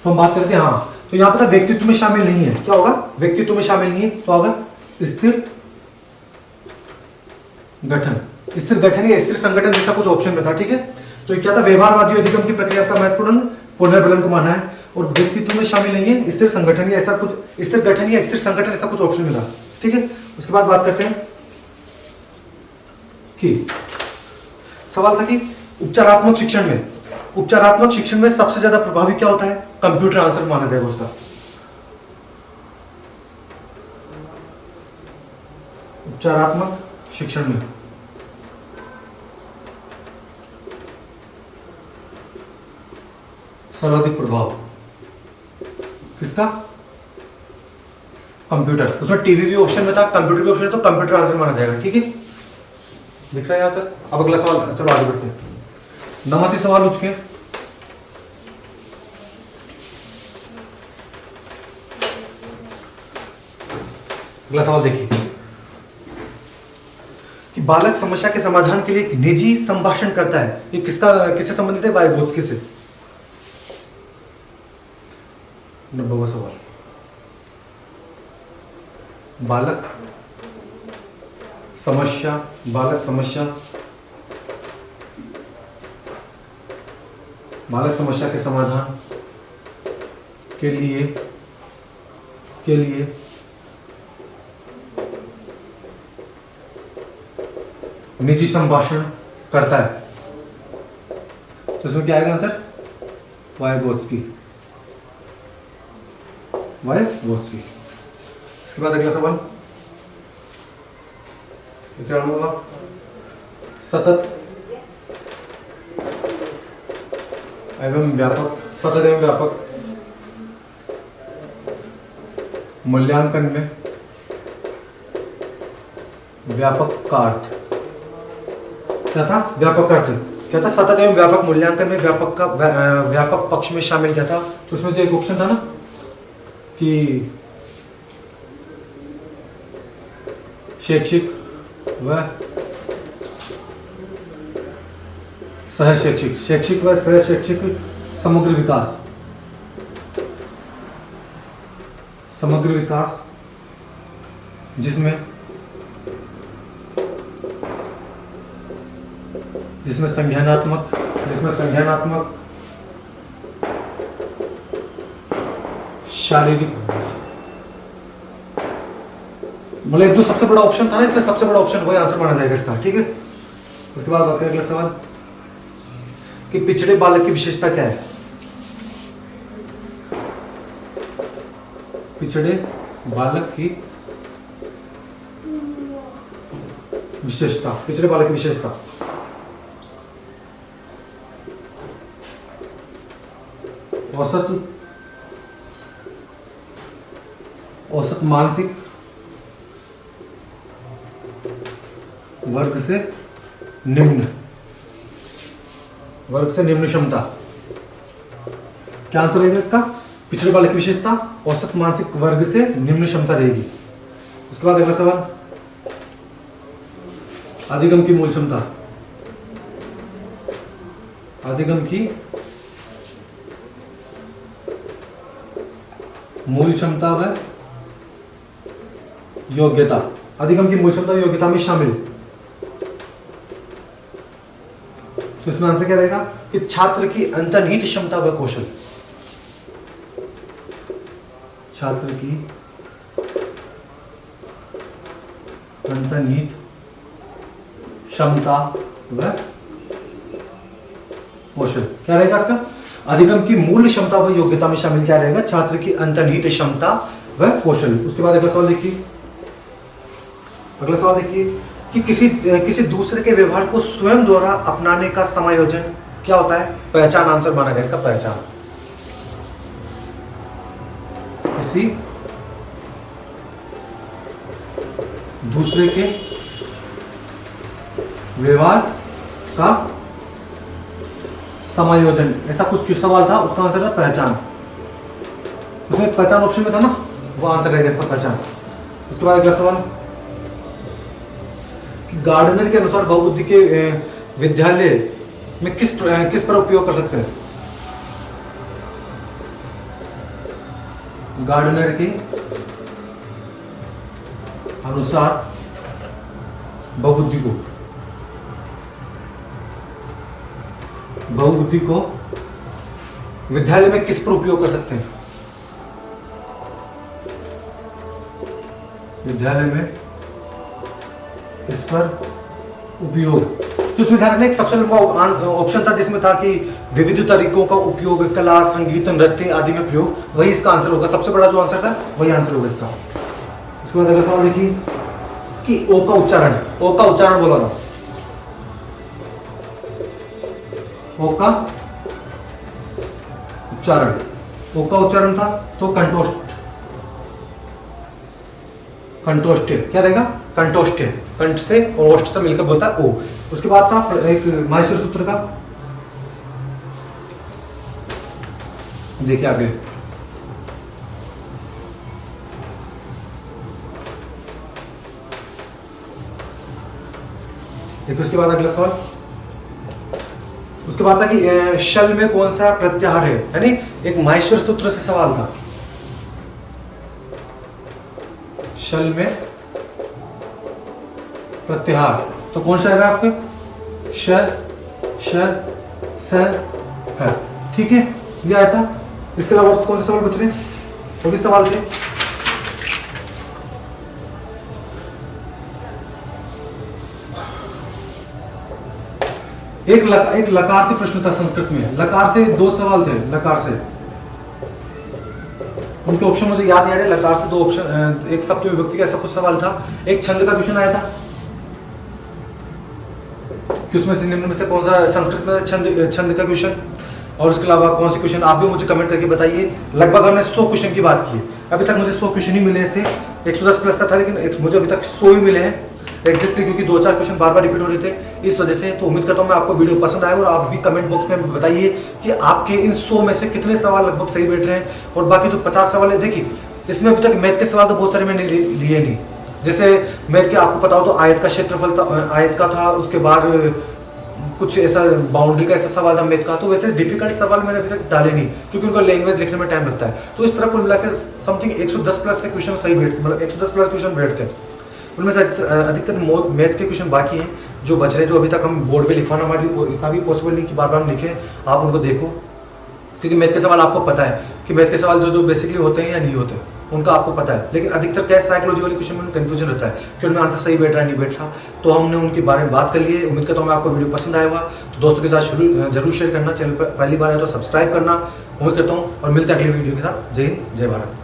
तो हम बात करते हैं, हाँ तो यहाँ पर व्यक्तित्व में शामिल नहीं है, क्या होगा, व्यक्तित्व में शामिल नहीं है तो होगा स्थिर गठन, स्थिर गठन या स्थिर संगठन जैसा कुछ ऑप्शन में था, ठीक है। तो ये क्या था, व्यवहारवादी अधिगम की प्रक्रिया का महत्वपूर्ण पुनर्बलन को माना है, और व्यक्तित्व में शामिल नहीं है स्थिर संगठन या ऐसा कुछ, स्थिर गठन या स्थिर संगठन ऐसा कुछ ऑप्शन में था, ठीक है। उसके बाद बात करते हैं कि सवाल था कि उपचारात्मक शिक्षण में सबसे ज्यादा प्रभावी क्या होता है, कंप्यूटर आंसर माना जाएगा उसका। उपचारात्मक शिक्षण में सर्वाधिक प्रभाव किसका, कंप्यूटर। उसमें टीवी भी ऑप्शन में था, कंप्यूटर भी ऑप्शन है, तो कंप्यूटर आंसर माना जाएगा, ठीक है। दिख रहा है यहां तक। अब अगला सवाल, चलो आगे बढ़ते हैं। 89 सवाल हो चुके हैं। अगला सवाल देखिए कि बालक समस्या के समाधान के लिए एक निजी संभाषण करता है, ये किससे संबंधित है, वाइगोत्स्की से। 90वां सवाल, बालक समस्या के समाधान के लिए निजी संभाषण करता है, तो इसमें क्या आएगा आंसर, वाइगोत्स्की। इसके बाद अगला सवाल क्या होगा, सतत एवं व्यापक मूल्यांकन में व्यापक का अर्थ क्या था, व्यापक का अर्थ क्या था, सतत एवं व्यापक मूल्यांकन में व्यापक का व्यापक पक्ष में शामिल क्या था। तो उसमें तो एक ऑप्शन था ना कि शैक्षिक व सहशैक्षिक समग्र विकास जिसमें संज्ञानात्मक शारीरिक, मतलब जो सबसे बड़ा ऑप्शन था ना इसमें, सबसे बड़ा ऑप्शन वही आंसर माना जाएगा इसका, ठीक है। उसके बाद बात करें अगला सवाल कि पिछड़े बालक की विशेषता क्या है। पिछड़े बालक की विशेषता औसत मानसिक वर्ग से निम्न क्षमता, क्या आंसर रहेगा इसका, पिछड़े बालक की विशेषता औसत मानसिक वर्ग से निम्न क्षमता रहेगी। उसके बाद अगला सवाल, अधिगम की मूल क्षमता व योग्यता, अधिगम की मूल क्षमता व योग्यता में शामिल, तो इसमें आंसर क्या रहेगा कि छात्र की अंतर्निहित क्षमता व कौशल, छात्र की अंतर्निहित क्षमता व कौशल, क्या रहेगा इसका, अधिगम की मूल क्षमता व योग्यता में शामिल क्या रहेगा, छात्र की अंतर्निहित क्षमता व कौशल। उसके बाद अगला सवाल देखिए कि किसी दूसरे के व्यवहार को स्वयं द्वारा अपनाने का समायोजन क्या होता है, पहचान आंसर माना गया इसका, पहचान। किसी दूसरे के व्यवहार का समायोजन, ऐसा कुछ सवाल था, उसका आंसर था पहचान। उसमें पहचान ऑप्शन में था ना, वो आंसर रहेगा इसका, पहचान। उसके बाद अगला सवाल, गार्डनर के अनुसार बहुबुद्धि के विद्यालय में किस पर उपयोग कर सकते हैं। गार्डनर के अनुसार बहुबुद्धि को विद्यालय में किस पर उपयोग कर सकते हैं? विद्यालय में किस पर उपयोग? तो इसमें ध्यान रखना, एक सबसे लंबा ऑप्शन था जिसमें था कि विविध तरीकों का उपयोग कला, संगीत, नृत्य आदि में प्रयोग, वही इसका आंसर होगा। सबसे बड़ा जो आंसर था वही आंसर होगा इसका। इसके बाद अगला सवाल देखिए कि ओ का उच्चारण बोला था। ओ का उच्चारण था तो कंटोष्टे क्या रहेगा? कंटोष्टे, कंठ से और ओष्ठ से मिलकर बोलता है ओ। उसके बाद था एक माहेश्वर सूत्र का, देखिए आगे, देखिए उसके बाद अगला सवाल, उसके बाद था कि शल में कौन सा प्रत्याहार है, यानी एक माहेश्वर सूत्र से सवाल था। शल में प्रत्याहार तो कौन सा रहेगा आपके? श, श, स, ह। ठीक है, ये आया था। इसके अलावा कौन से सवाल बच रहे? वो भी सवाल थे। एक लकार से प्रश्न था संस्कृत में, लकार से 2 सवाल थे। लकार से उनके ऑप्शन मुझे याद नहीं आ रहे। लकार से 2 ऑप्शन, एक सप्तमी विभक्ति का ऐसा कुछ सवाल था। एक छंद का क्वेश्चन आया था कि उसमें से निम्न में से कौन सा संस्कृत में छंद का क्वेश्चन, और उसके अलावा कौन से क्वेश्चन आप भी मुझे कमेंट करके बताइए। लगभग हमने 100 क्वेश्चन की बात की। अभी तक मुझे 100 क्वेश्चन ही मिले ऐसे, 110 प्लस का था लेकिन मुझे अभी तक 100 ही मिले हैं एग्जैक्टली, क्योंकि 2-4 क्वेश्चन बार बार रिपीट हो रहे थे इस वजह से। तो उम्मीद करता हूँ मैं आपको वीडियो पसंद आए, और आप भी कमेंट बॉक्स में बताइए कि आपके इन 100 में से कितने सवाल लगभग सही बैठ रहे हैं। और बाकी जो 50 सवाल है, देखिए इसमें अभी तक मैथ के सवाल तो बहुत सारे मैंने लिए नहीं। जैसे मैथ के आपको पता हो तो आयत का क्षेत्रफल आयत का था, उसके बाद कुछ ऐसा बाउंड्री का ऐसा सवाल था मैथ का। तो वैसे डिफिकल्ट सवाल मैंने अभी तक डाले नहीं, क्योंकि उनका लैंग्वेज लिखने में टाइम लगता है। तो इस तरह कुल मिलाकर समथिंग 110 प्लस से क्वेश्चन सही बैठ, मतलब 110 प्लस क्वेश्चन बैठते हैं। उनमें से अधिकतर मैथ के क्वेश्चन बाकी हैं जो बच रहे हैं, जो अभी तक हम बोर्ड पे लिखवाना हमारी इतना भी पॉसिबल नहीं कि बार बार हम लिखें। आप उनको देखो, क्योंकि मैथ के सवाल आपको पता है कि मैथ के सवाल जो बेसिकली होते हैं या नहीं होते उनका आपको पता है, लेकिन अधिकतर क्या साइकोलॉजी वाले क्वेश्चन में कंफ्यूजन रहता है कि उनमें आंसर सही बैठ रहा है नहीं बैठ रहा। तो हमने उनके बारे में बात कर ली है। उम्मीद करता हूँ आपको वीडियो पसंद आएगा, तो दोस्तों के साथ जरूर शेयर करना। चैनल पर पहली बार है तो सब्सक्राइब करना। उम्मीद करता हूँ, और मिलते हैं अगली वीडियो के साथ। जय हिंद, जय भारत।